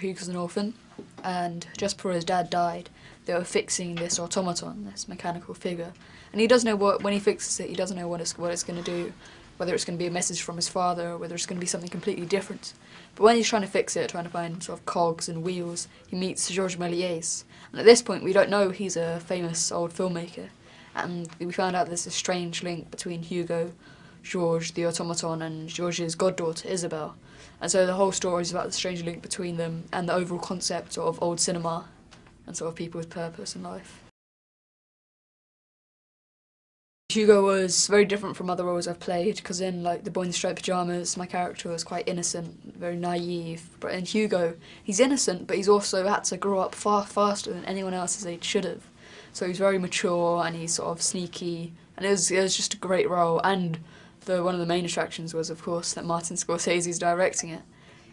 Hugo's an orphan, and just before his dad died, they were fixing this automaton, this mechanical figure, and he doesn't know when he fixes it, he doesn't know what it's going to do, whether it's going to be a message from his father or whether it's going to be something completely different. But when he's trying to fix it, trying to find sort of cogs and wheels, he meets Georges Méliès, and at this point we don't know he's a famous old filmmaker, and we found out there's a strange link between Hugo, Georges the automaton, and Georges' goddaughter Isabelle. And so the whole story is about the strange link between them and the overall concept of old cinema and sort of people with purpose in life. Hugo was very different from other roles I've played, because in like The Boy in the Striped Pyjamas, my character was quite innocent, very naive. But in Hugo, he's innocent, but he's also had to grow up far faster than anyone else his age should have. So he's very mature and he's sort of sneaky, and it was just a great role. And one of the main attractions was, of course, that Martin Scorsese's directing it,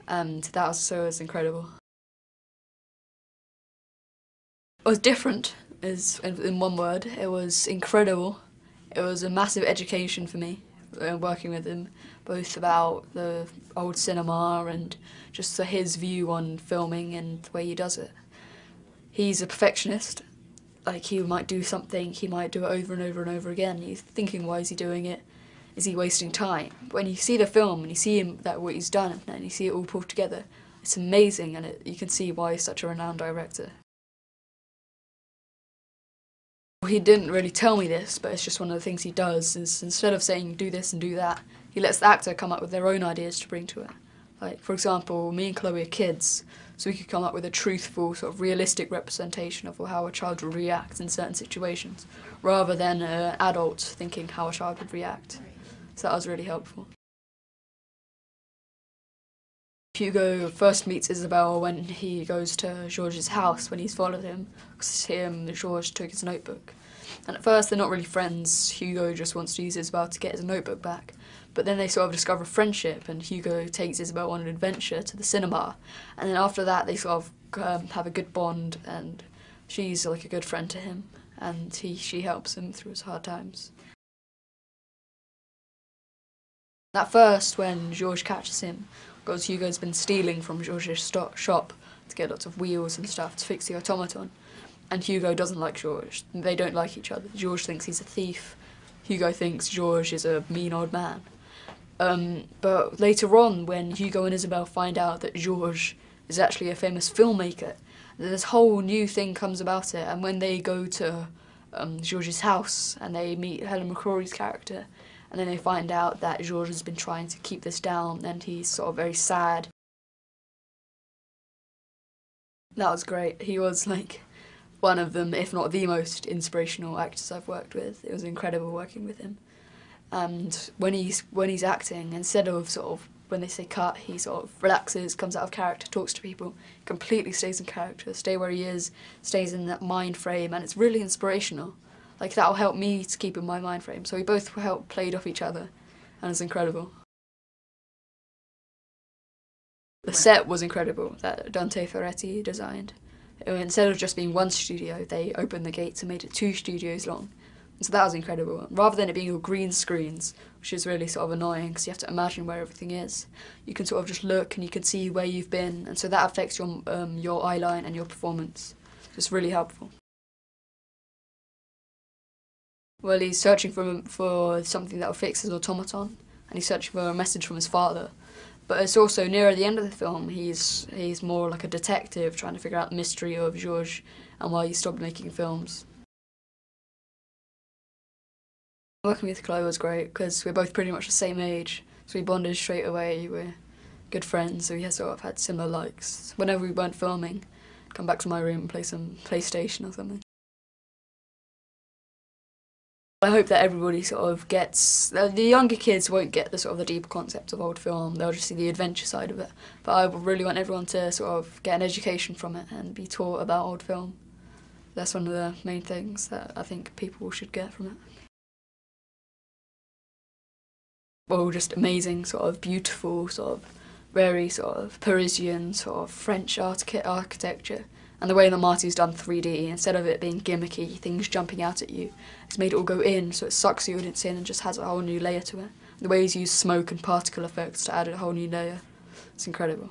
and that was incredible. It was different, is in one word. It was incredible. It was a massive education for me, working with him, both about the old cinema and just his view on filming and the way he does it. He's a perfectionist. Like, he might do something, he might do it over and over and over again. He's thinking, why is he doing it? Is he wasting time? But when you see the film and you see what he's done and you see it all pulled together, it's amazing, and you can see why he's such a renowned director. He didn't really tell me this, but it's just one of the things he does, is instead of saying do this and do that, he lets the actor come up with their own ideas to bring to it. Like, for example, me and Chloe are kids, so we could come up with a truthful, sort of realistic representation of how a child would react in certain situations, rather than an adult thinking how a child would react. So that was really helpful. Hugo first meets Isabelle when he goes to Georges' house, when he's followed him, because Georges took his notebook. And at first they're not really friends. Hugo just wants to use Isabelle to get his notebook back. But then they sort of discover friendship, and Hugo takes Isabelle on an adventure to the cinema. And then after that they sort of have a good bond, and she's like a good friend to him, and she helps him through his hard times. At first, when Georges catches him, because Hugo's been stealing from Georges' shop to get lots of wheels and stuff to fix the automaton, and Hugo doesn't like Georges. They don't like each other. Georges thinks he's a thief. Hugo thinks Georges is a mean old man. But later on, when Hugo and Isabelle find out that Georges is actually a famous filmmaker, this whole new thing comes about it. And when they go to Georges' house and they meet Helen McCrory's character, and then they find out that Georges has been trying to keep this down, and he's sort of very sad. That was great. He was like one of them, if not the most inspirational actors I've worked with. It was incredible working with him. And when he's acting, instead of sort of when they say cut, he sort of relaxes, comes out of character, talks to people, completely stays in character, stay where he is, stays in that mind frame, and it's really inspirational. Like, that'll help me to keep in my mind frame. So we both played off each other, and it's incredible. The set was incredible, that Dante Ferretti designed. Instead of just being one studio, they opened the gates and made it 2 studios long. And so that was incredible. Rather than it being all green screens, which is really sort of annoying because you have to imagine where everything is, you can sort of just look and you can see where you've been, and so that affects your eye line and your performance. So it's really helpful. Well, he's searching for something that will fix his automaton, and he's searching for a message from his father. But it's also nearer the end of the film, he's more like a detective trying to figure out the mystery of Georges and why he stopped making films. Working with Chloe was great because we're both pretty much the same age, so we bonded straight away. We're good friends, so we sort of had similar likes. Whenever we weren't filming, I'd come back to my room and play some PlayStation or something. I hope that everybody sort of gets, the younger kids won't get the sort of the deeper concept of old film, they'll just see the adventure side of it. But I really want everyone to sort of get an education from it and be taught about old film. That's one of the main things that I think people should get from it. Well, just amazing, sort of beautiful, sort of very sort of Parisian, sort of French architecture. And the way that Marty's done 3D, instead of it being gimmicky, things jumping out at you, it's made it all go in, so it sucks the audience in and just has a whole new layer to it. The way he's used smoke and particle effects to add a whole new layer, it's incredible.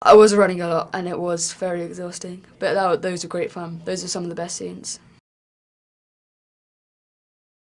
I was running a lot and it was very exhausting, but those were great fun. Those are some of the best scenes.